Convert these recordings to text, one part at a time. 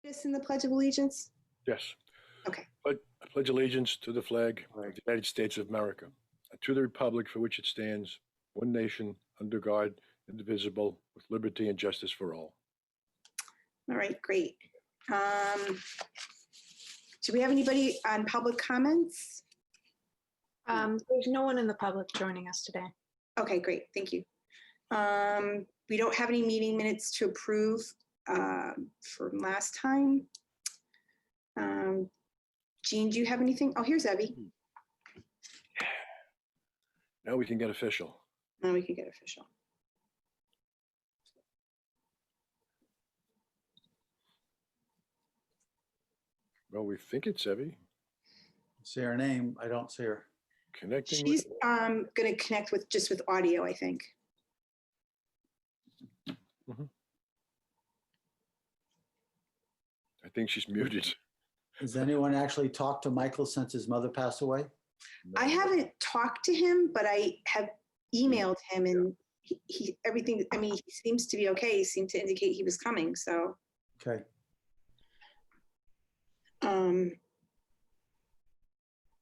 This in the Pledge of Allegiance? Yes. Okay. I pledge allegiance to the flag Right. of the United States of America, and to the republic for which it stands, one nation, under God, indivisible, with liberty and justice for all. All right, great. Do we have anybody on public comments? There's no one in the public joining us today. Okay, great, thank you. We don't have any meeting minutes to approve from last time. Jean, do you have anything? Oh, here's Evie. Now we can get official. Now we can get official. Well, we think it's Evie. See her name. I don't see her. Connecting She's with, going to connect with just with audio, I think. I think she's muted. Has anyone actually talked to Michael since his mother passed away? I haven't talked to him, but I have emailed him, and he everything, I mean, he seems to be okay. He seemed to indicate he was coming, so. Okay.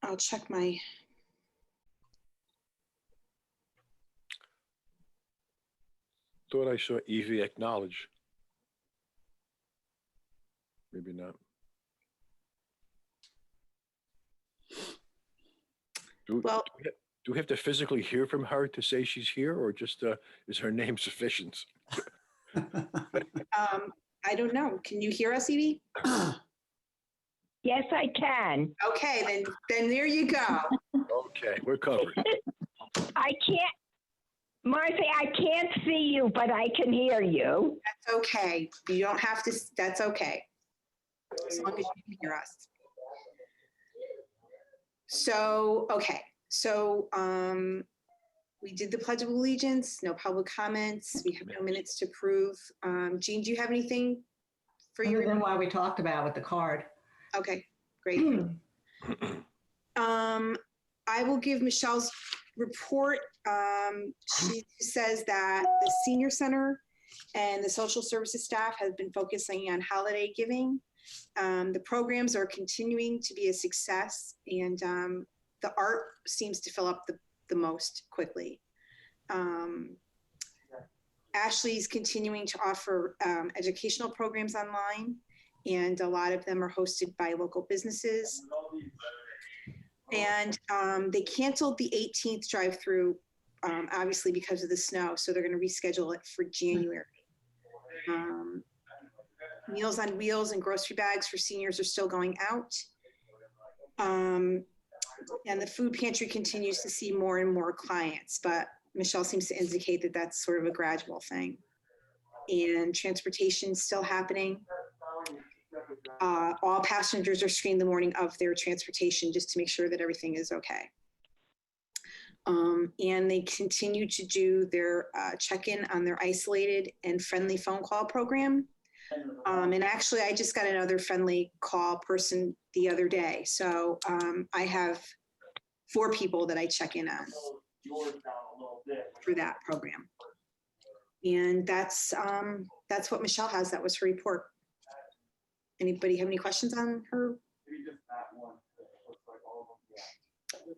I'll check my. Thought I saw Evie acknowledge. Maybe not. Well- Do we have to physically hear from her to say she's here, or just is her name sufficient? I don't know. Can you hear us, Evie? Yes, I can. Okay, then there you go. Okay, we're covered. I can't, Martha, I can't see you, but I can hear you. That's okay. You don't have to, that's okay. As long as you can hear us. So, okay. So, we did the Pledge of Allegiance, no public comments. We have no minutes to approve. Jean, do you have anything for Other your? than what we talked about with the card. Okay, great. I will give Michelle's report. She says that the senior center and the social services staff have been focusing on holiday giving. The programs are continuing to be a success, and the art seems to fill up the most quickly. Ashley's continuing to offer educational programs online, and a lot of them are hosted by local businesses. And they canceled the 18th drive-through, obviously because of the snow, so they're going to reschedule it for January. Meals on Wheels and grocery bags for seniors are still going out. And the food pantry continues to see more and more clients, but Michelle seems to indicate that that's sort of a gradual thing. And transportation is still happening. All passengers are screened the morning of their transportation just to make sure that everything is okay. And they continue to do their check-in on their isolated and friendly phone call program. And actually, I just got another friendly call person the other day. So I have 4 people that I check in on for that program. And that's what Michelle has. That was her report. Anybody have any questions on her?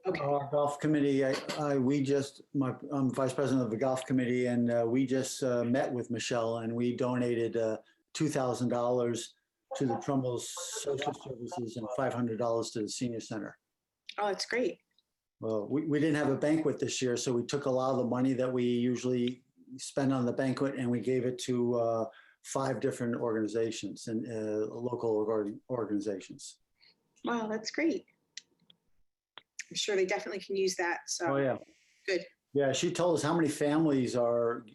Okay. Our golf committee, I'm vice president of the golf committee, and we just met with Michelle, and we donated $2,000 to the Trumbull's social services and $500 to the senior center. Oh, that's great. Well, we didn't have a banquet this year, so we took a lot of the money that we usually spend on the banquet, and we gave it to 5 different organizations and local organizations. Wow, that's great. I'm sure they definitely can use that. So. Oh, yeah. Good. Yeah, she told us how many families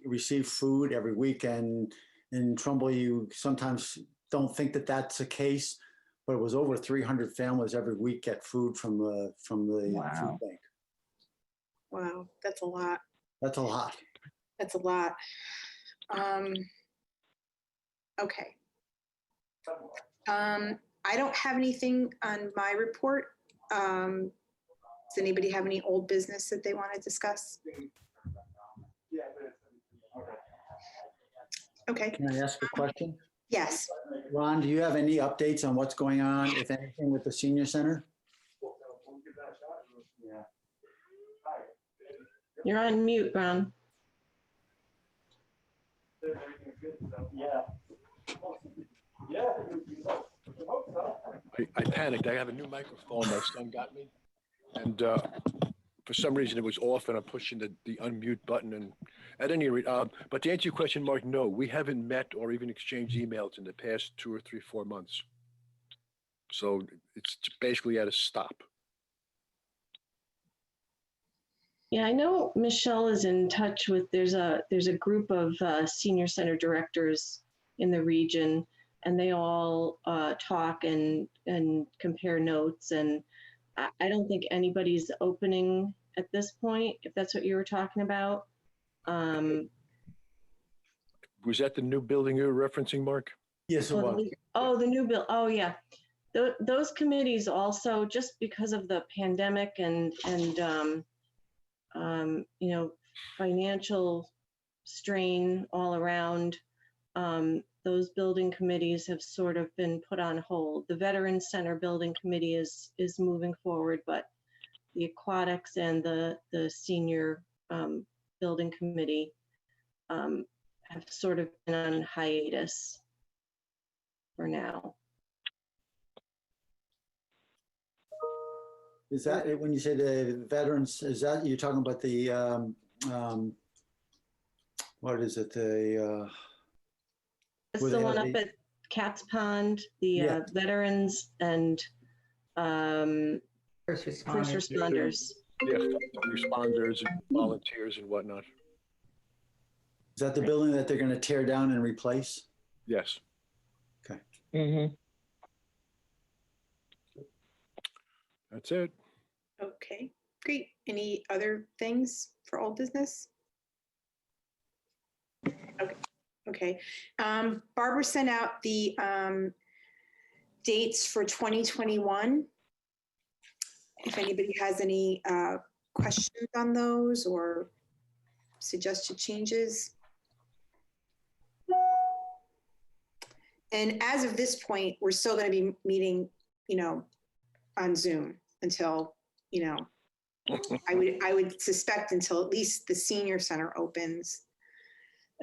receive food every week, and in Trumbull, you sometimes don't think that that's the case, but it was over 300 families every week get food from the Wow. food bank. Wow, that's a lot. That's a lot. That's a lot. Okay. I don't have anything on my report. Does anybody have any old business that they want to discuss? Okay. Can I ask a question? Yes. Ron, do you have any updates on what's going on, if anything, with the senior center? You're on mute, Ron. I panicked. I have a new microphone my son got me. And for some reason it was off and I'm pushing the unmute button. And at any rate, but to answer your question, Mark, no, we haven't met or even exchanged emails in the past 2 or 3, 4 months. So it's basically at a stop. Yeah, I know Michelle is in touch with, there's a group of senior center directors in the region, and they all talk and compare notes. And I don't think anybody's opening at this point, if that's what you were talking about. Was that the new building you were referencing, Mark? Yes, it was. The new bill. Oh, yeah. Those committees also, just because of the pandemic and you know, financial strain all around, those building committees have sort of been put on hold. The Veterans Center Building Committee is moving forward, but the aquatics and the senior building committee have sort of been on hiatus for now. Is that, when you say the veterans, is that, you're talking about the, what is it, the, It's Where the they one have up the- at Cat's Pond, the Yeah. veterans and First first responders. responders. Yeah, responders and volunteers and whatnot. is that the building that they're gonna tear down and replace? Yes. Mm-hmm. That's it. Okay, great. Any other things for old business? Okay. Barbara sent out the dates for 2021. If anybody has any questions on those or suggested changes. And as of this point, we're still going to be meeting, you know, on Zoom until, you know, I would suspect until at least the senior center opens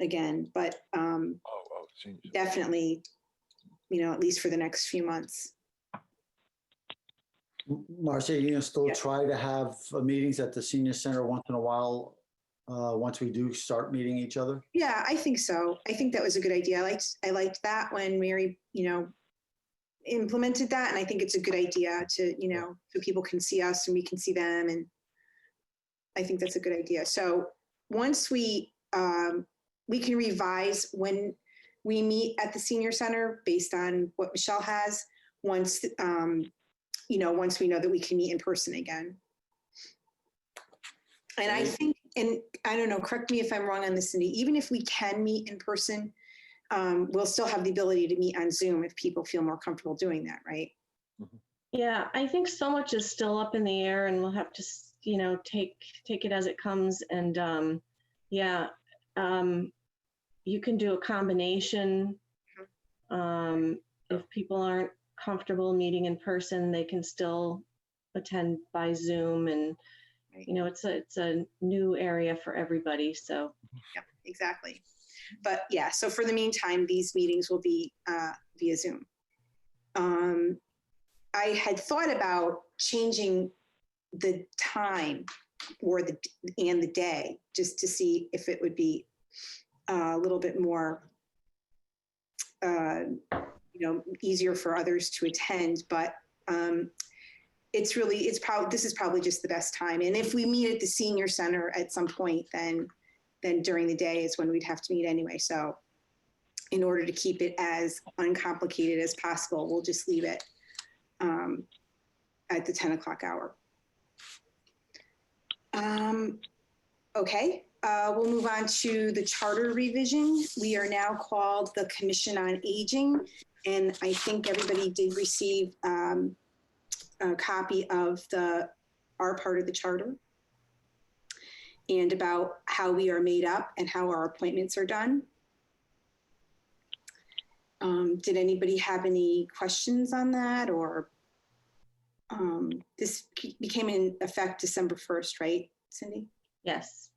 again, but Seniors. definitely, you know, at least for the next few months. Marcia, you gonna still Yeah. try to have meetings at the senior center once in a while, once we do start meeting each other? Yeah, I think so. I think that was a good idea. I liked that when Mary, you know, implemented that, and I think it's a good idea to, you know, so people can see us and we can see them, and I think that's a good idea. So once we can revise when we meet at the senior center based on what Michelle has. Once you know, once we know that we can meet in person again. And I think, and I don't know, correct me if I'm wrong on this, Cindy, even if we can meet in person, we'll still have the ability to meet on Zoom if people feel more comfortable doing that, right? Yeah, I think so much is still up in the air, and we'll have to, you know, take it as it comes. And you can do a combination. If people aren't comfortable meeting in person, they can still attend by Zoom. And Right. you know, it's a new area for everybody. So Yep, exactly. But yeah, so for the meantime, these meetings will be via Zoom. I had thought about changing the time or the day just to see if it would be a little bit more, you know, easier for others to attend. But this is probably just the best time. And if we meet at the senior center at some point, then during the day is when we'd have to meet anyway. So in order to keep it as uncomplicated as possible, we'll just leave it at the 10 o'clock hour. Okay, we'll move on to the charter revision. We are now called the Commission on Aging, and I think everybody did receive a copy of our part of the charter and about how we are made up and how our appointments are done. Did anybody have any questions on that, or this became in effect December 1st, right, Cindy? Yes.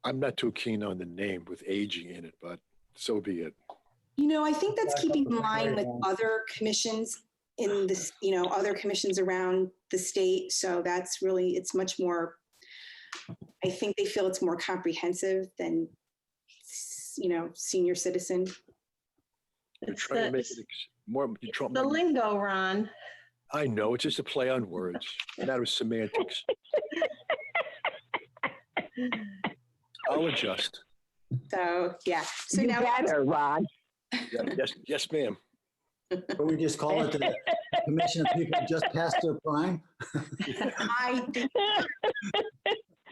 I'm not too keen on the name with aging in it, but so be it. I think that's Back keeping up in the line with program. other commissions in this, other commissions around the state. So that's really, it's much more, I think they feel it's more comprehensive than, senior citizen. You're It's trying to make the, it more. You're it's trying, the lingo, Ron. I know, it's just a play on words, a matter of semantics. I'll adjust. So, yeah. So You now, better, Ron. Yes, ma'am. But we just call it the Commission of People Just Past Their Prime.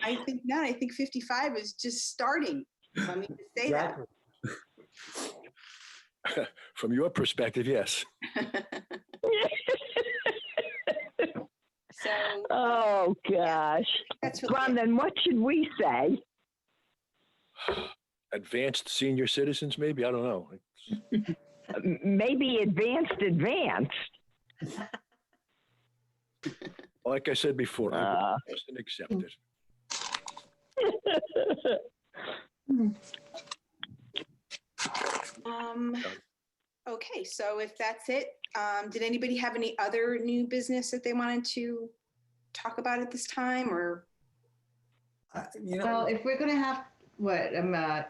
I think not. I think 55 is just starting. Let me just say that. Exactly. From your perspective, yes. So Oh, gosh. that's really Ron, it. then what should we say? Advanced senior citizens, maybe, I don't know. Maybe advanced. Like I said before, I just accept it. Okay, so if that's it, did anybody have any other new business that they wanted to talk about at this time, or? Well, if we're gonna have, what,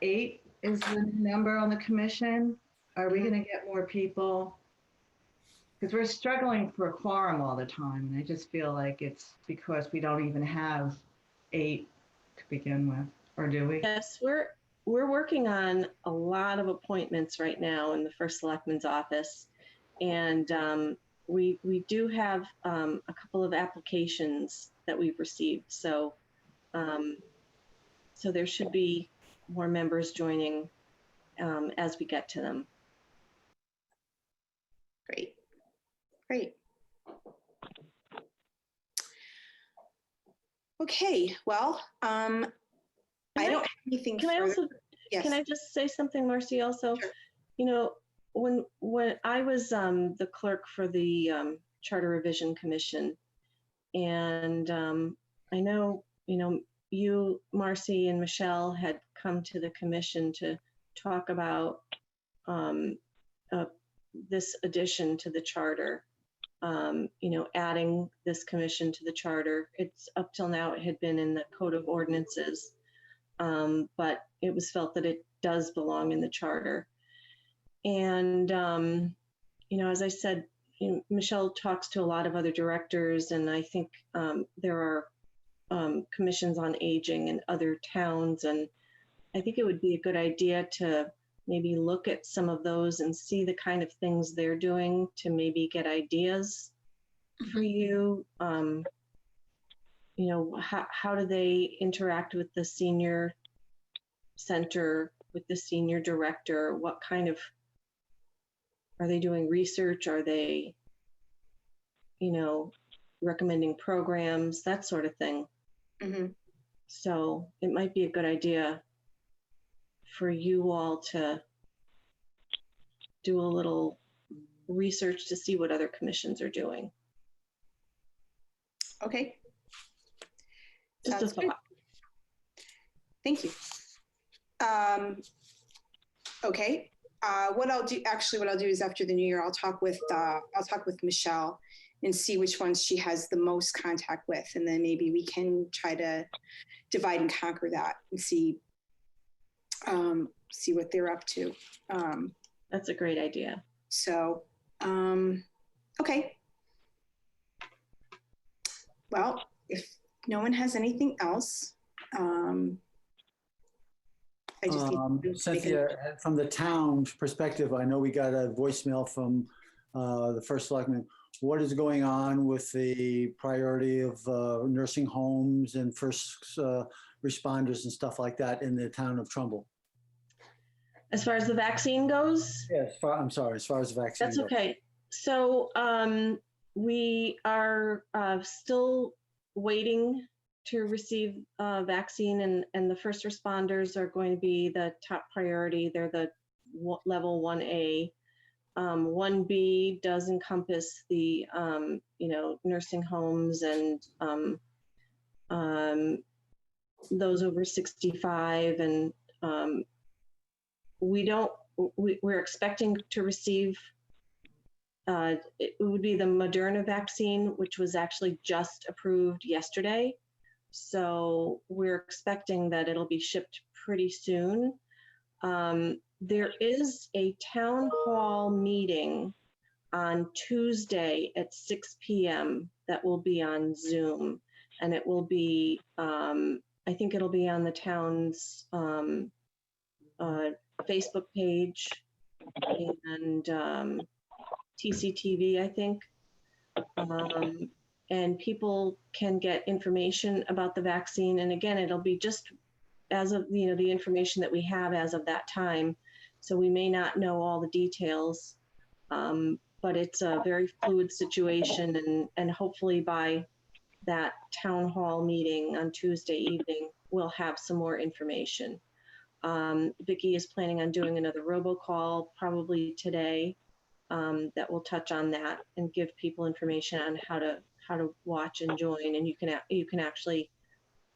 8 is the number on the commission? Are we gonna get more people? Because we're struggling for a quorum all the time, and I just feel like it's because we don't even have 8 to begin with, or do we? Yes, we're working on a lot of appointments right now in the first selectman's office. And we do have a couple of applications that we've received. So there should be more members joining as we get to them. Great. Okay, well, I don't have anything Can I further. also, Yes. can I just say something, Marcy, also? Sure. When I was the clerk for the Charter Revision Commission, and I know, you, Marcy, and Michelle had come to the commission to talk about this addition to the charter, adding this commission to the charter. It's up till now, it had been in the Code of Ordinances, but it was felt that it does belong in the charter. And, as I said, Michelle talks to a lot of other directors, and I think there are commissions on aging in other towns. And I think it would be a good idea to maybe look at some of those and see the kind of things they're doing to maybe get ideas for you. How do they interact with the senior center, with the senior director? What kind of, are they doing research? Are they, recommending programs, that sort of thing? Mm-hmm. So it might be a good idea for you all to do a little research to see what other commissions are doing. Okay. Just a Sounds good. thought. Thank you. Okay. What I'll do is after the new year, I'll talk with Michelle and see which ones she has the most contact with, and then maybe we can try to divide and conquer that and see what they're up to. That's a great idea. So, okay. Well, if no one has anything else, I just need to make a- Cynthia, from the town perspective, I know we got a voicemail from the first selectman. What is going on with the priority of nursing homes and first responders and stuff like that in the town of Trumbull? As far as the vaccine goes, Yes, I'm sorry, as far as the vaccine that's goes. okay. So we are still waiting to receive vaccine, and the first responders are going to be the top priority. They're the level 1A. 1B does encompass the, nursing homes and those over 65. And we're expecting to receive, it would be the Moderna vaccine, which was actually just approved yesterday. So we're expecting that it'll be shipped pretty soon. There is a town hall meeting on Tuesday at 6 p.m. that will be on Zoom. And it will be, I think it'll be on the town's Facebook page and TCTV, I think. And people can get information about the vaccine. And again, it'll be just as of, the information that we have as of that time. So we may not know all the details, but it's a very fluid situation. And hopefully by that town hall meeting on Tuesday evening, we'll have some more information. Vicki is planning on doing another robocall probably today that will touch on that and give people information on how to watch and join. And you can actually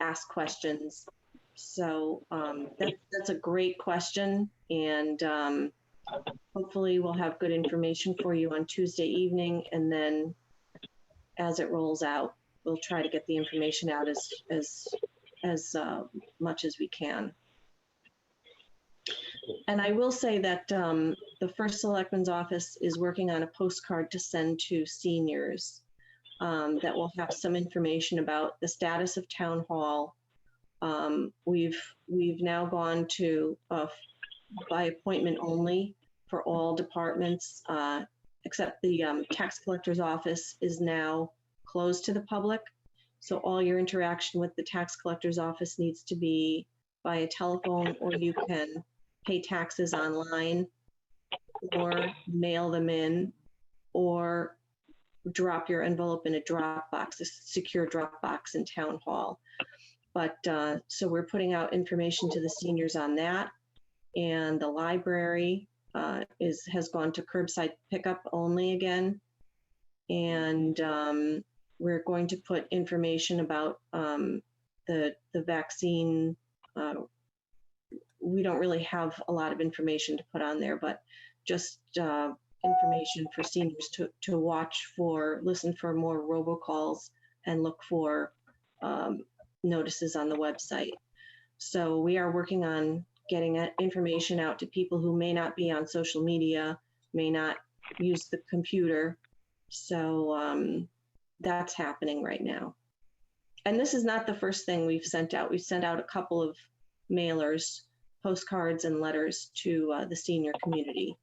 ask questions. So that's a great question. And hopefully we'll have good information for you on Tuesday evening. And then as it rolls out, we'll try to get the information out as much as we can. And I will say that the First Selectman's office is working on a postcard to send to seniors that will have some information about the status of town hall. We've now gone to by appointment only for all departments, except the tax collector's office is now closed to the public. So all your interaction with the tax collector's office needs to be via telephone, or you can pay taxes online or mail them in or drop your envelope in a drop box, a secure drop box in town hall. But so we're putting out information to the seniors on that. And the library has gone to curbside pickup only again. And we're going to put information about the vaccine. We don't really have a lot of information to put on there, but just information for seniors to watch for, listen for more robocalls and look for notices on the website. So we are working on getting information out to people who may not be on social media, may not use the computer. So that's happening right now. And this is not the first thing we've sent out. We've sent out a couple of mailers, postcards and letters to the senior community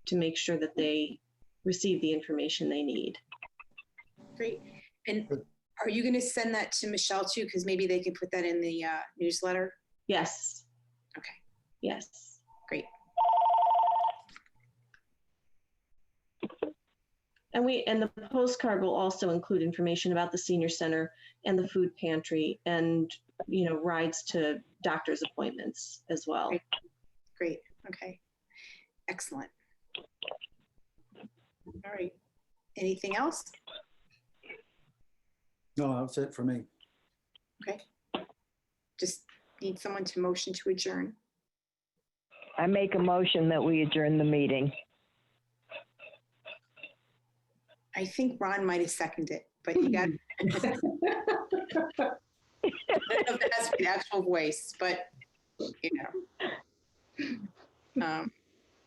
to make sure that they receive the information they need. Great. And are you going to send that to Michelle too? Because maybe they can put that in the newsletter. Yes. Okay. Yes. Great. And the postcard will also include information about the senior center and the food pantry and, rides to doctor's appointments as well. Great. Okay. Excellent. All right. Anything else? No, that's it for me. Okay. Just need someone to motion to adjourn. I make a motion that we adjourn the meeting. I think Ron might have seconded it, but you got I don't know if that has to be the actual voice, but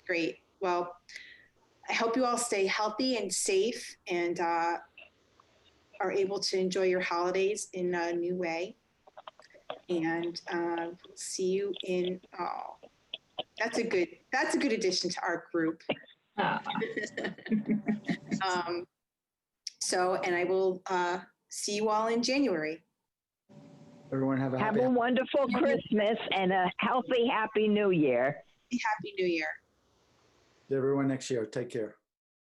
great. Well, I hope you all stay healthy and safe and are able to enjoy your holidays in a new way. And see you in, that's a good addition to our group. And I will see you all in January. Everyone have a Have happy. a wonderful Christmas and a healthy, happy New Year. Happy New Year. Everyone next year. Take care.